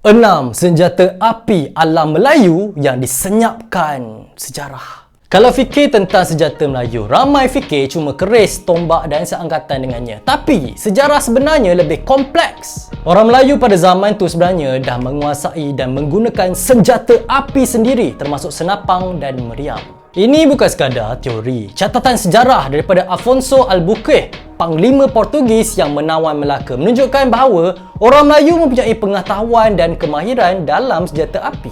6 senjata api ala Melayu yang disenyapkan sejarah. Kalau fikir tentang senjata Melayu, ramai fikir cuma keris, tombak dan seangkatan dengannya. Tapi, sejarah sebenarnya lebih kompleks. Orang Melayu pada zaman tu sebenarnya dah menguasai dan menggunakan senjata api sendiri termasuk senapang dan meriam. Ini bukan sekadar teori. Catatan sejarah daripada Afonso Albuquerque, Panglima Portugis yang menawan Melaka, menunjukkan bahawa orang Melayu mempunyai pengetahuan dan kemahiran dalam senjata api.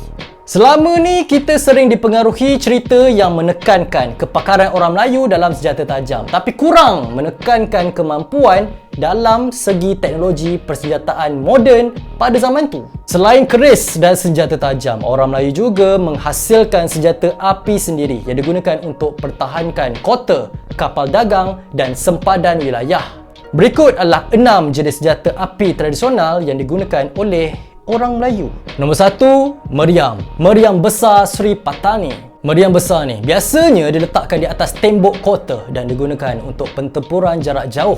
Selama ni kita sering dipengaruhi cerita yang menekankan kepakaran orang Melayu dalam senjata tajam, tapi kurang menekankan kemampuan dalam segi teknologi persenjataan moden pada zaman tu. Selain keris dan senjata tajam, orang Melayu juga menghasilkan senjata api sendiri yang digunakan untuk pertahankan kota, kapal dagang dan sempadan wilayah. Berikut adalah 6 jenis senjata api tradisional yang digunakan oleh orang Melayu. Nombor 1, meriam. Meriam besar Sri Patani. Meriam besar ni biasanya diletakkan di atas tembok kota dan digunakan untuk pentempuran jarak jauh.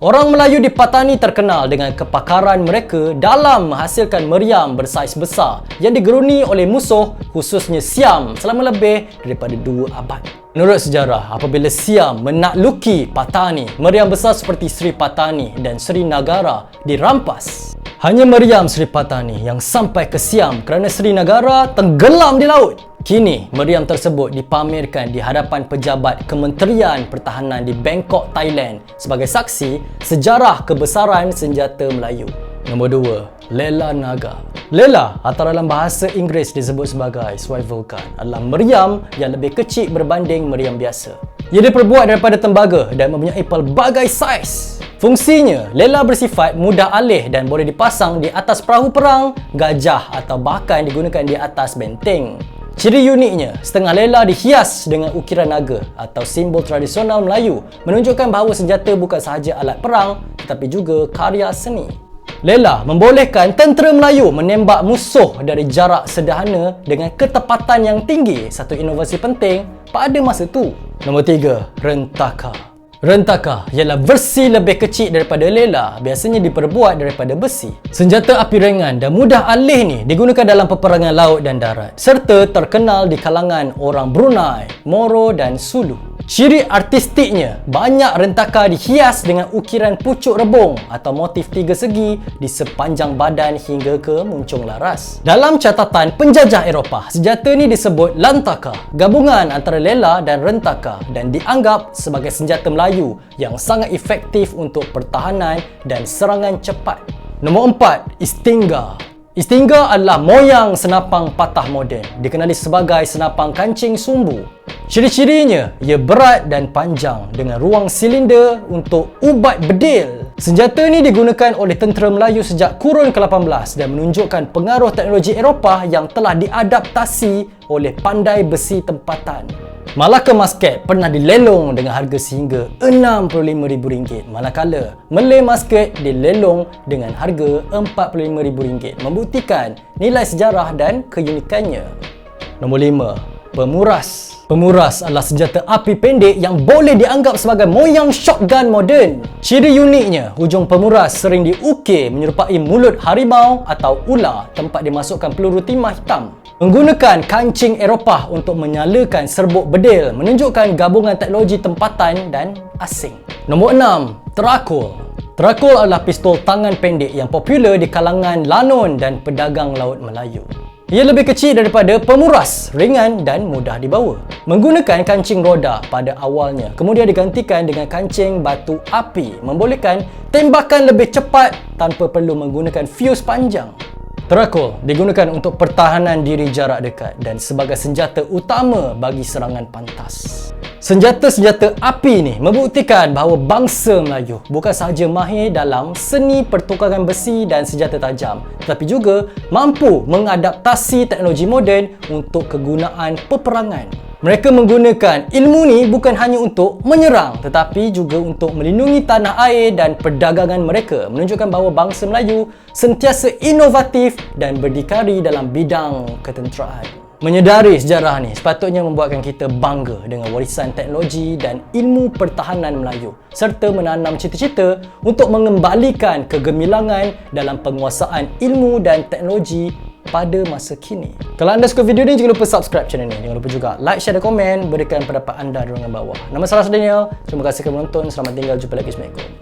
Orang Melayu di Patani terkenal dengan kepakaran mereka dalam menghasilkan meriam bersaiz besar yang digeruni oleh musuh, khususnya Siam, selama lebih daripada 2 abad. Menurut sejarah, apabila Siam menakluki Patani, meriam besar seperti Sri Patani dan Sri Nagara dirampas. Hanya meriam Sri Patani yang sampai ke Siam kerana Sri Nagara tenggelam di laut. Kini, meriam tersebut dipamerkan di hadapan pejabat Kementerian Pertahanan di Bangkok, Thailand sebagai saksi sejarah kebesaran senjata Melayu. Nombor 2, Lela Naga. Lela atau dalam bahasa Inggeris disebut sebagai swivel gun adalah meriam yang lebih kecil berbanding meriam biasa. Ia diperbuat daripada tembaga dan mempunyai pelbagai saiz. Fungsinya, Lela bersifat mudah alih dan boleh dipasang di atas perahu perang, gajah atau bahkan digunakan di atas benteng. Ciri uniknya, setengah Lela dihias dengan ukiran naga atau simbol tradisional Melayu, menunjukkan bahawa senjata bukan sahaja alat perang tetapi juga karya seni. Lela membolehkan tentera Melayu menembak musuh dari jarak sederhana dengan ketepatan yang tinggi, satu inovasi penting pada masa tu. Nombor 3, rentaka. Rentaka ialah versi lebih kecil daripada Lela, biasanya diperbuat daripada besi. Senjata api ringan dan mudah alih ni digunakan dalam peperangan laut dan darat, serta terkenal di kalangan orang Brunei, Moro dan Sulu. Ciri artistiknya, banyak rentaka dihias dengan ukiran pucuk rebung atau motif 3 segi di sepanjang badan hingga ke muncung laras. Dalam catatan penjajah Eropah, senjata ni disebut lantaka, gabungan antara Lela dan rentaka, dan dianggap sebagai senjata Melayu yang sangat efektif untuk pertahanan dan serangan cepat. Nombor 4, Istingga. Istingga adalah moyang senapang patah moden, dikenali sebagai senapang kancing sumbu. Ciri-cirinya, ia berat dan panjang dengan ruang silinder untuk ubat bedil. Senjata ini digunakan oleh tentera Melayu sejak kurun ke-18 dan menunjukkan pengaruh teknologi Eropah yang telah diadaptasi oleh pandai besi tempatan. Malacca Musket pernah dilelong dengan harga sehingga RM65,000, manakala Malay Musket dilelong dengan harga RM45,000, membuktikan nilai sejarah dan keunikannya. Nombor 5, pemuras. Pemuras adalah senjata api pendek yang boleh dianggap sebagai moyang shotgun moden. Ciri uniknya, hujung pemuras sering diukir menyerupai mulut harimau atau ular tempat dimasukkan peluru timah hitam. Menggunakan kancing Eropah untuk menyalakan serbuk bedil menunjukkan gabungan teknologi tempatan dan asing. Nombor 6, Terakul. Terakul adalah pistol tangan pendek yang popular di kalangan lanon dan pedagang laut Melayu. Ia lebih kecil daripada pemuras, ringan dan mudah dibawa. Menggunakan kancing roda pada awalnya, kemudian digantikan dengan kancing batu api, membolehkan tembakan lebih cepat tanpa perlu menggunakan fuse panjang. Terakul digunakan untuk pertahanan diri jarak dekat dan sebagai senjata utama bagi serangan pantas. Senjata-senjata api ni membuktikan bahawa bangsa Melayu bukan sahaja mahir dalam seni pertukaran besi dan senjata tajam, tetapi juga mampu mengadaptasi teknologi moden untuk kegunaan peperangan. Mereka menggunakan ilmu ni bukan hanya untuk menyerang tetapi juga untuk melindungi tanah air dan perdagangan mereka, menunjukkan bahawa bangsa Melayu sentiasa inovatif dan berdikari dalam bidang ketenteraan. Menyedari sejarah ni sepatutnya membuatkan kita bangga dengan warisan teknologi dan ilmu pertahanan Melayu serta menanam cita-cita untuk mengembalikan kegemilangan dalam penguasaan ilmu dan teknologi pada masa kini. Kalau anda suka video ni, jangan lupa subscribe channel ni. Jangan lupa juga like, share dan komen, berikan pendapat anda di ruangan bawah. Nama saya Daniel. Terima kasih kerana menonton. Selamat tinggal. Jumpa lagi. Assalamualaikum.